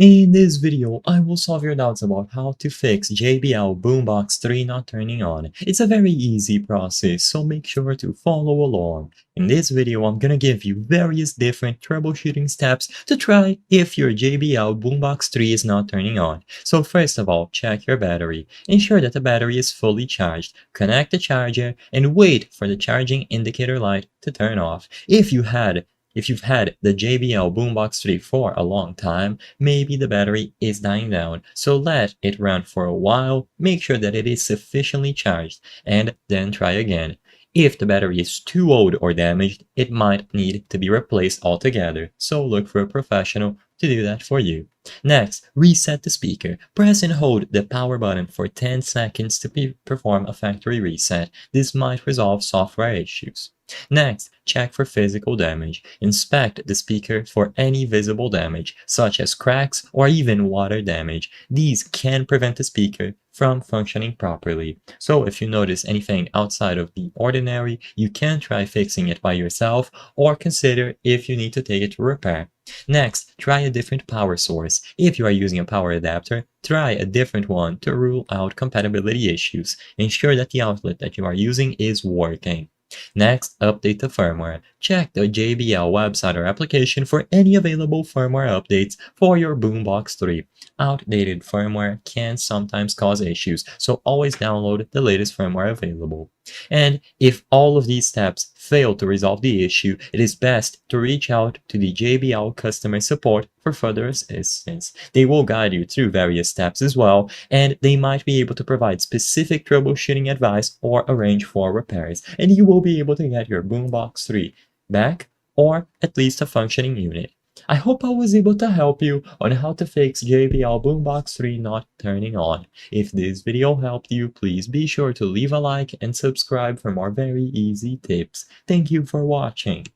In this video, I will solve your doubts about how to fix JBL Boombox 3 not turning on. It's a very easy process, so make sure to follow along. In this video, I'm gonna give you various different troubleshooting steps to try if your JBL Boombox 3 is not turning on. So first of all, check your battery. Ensure that the battery is fully charged. Connect the charger and wait for the charging indicator light to turn off. If you've had the JBL Boombox 3 for a long time, maybe the battery is dying down, so let it run for a while, make sure that it is sufficiently charged, and then try again. If the battery is too old or damaged, it might need to be replaced altogether, so look for a professional to do that for you. Next, reset the speaker. Press and hold the power button for 10 seconds to perform a factory reset. This might resolve software issues. Next, check for physical damage. Inspect the speaker for any visible damage, such as cracks or even water damage. These can prevent the speaker from functioning properly. So if you notice anything outside of the ordinary, you can try fixing it by yourself or consider if you need to take it to repair. Next, try a different power source. If you are using a power adapter, try a different one to rule out compatibility issues. Ensure that the outlet that you are using is working. Next, update the firmware. Check the JBL website or application for any available firmware updates for your Boombox 3. Outdated firmware can sometimes cause issues, so always download the latest firmware available. And if all of these steps fail to resolve the issue, it is best to reach out to the JBL customer support for further assistance. They will guide you through various steps as well, and they might be able to provide specific troubleshooting advice or arrange for repairs, and you will be able to get your Boombox 3 back, or at least a functioning unit. I hope I was able to help you on how to fix JBL Boombox 3 not turning on. If this video helped you, please be sure to leave a like and subscribe for more very easy tips. Thank you for watching.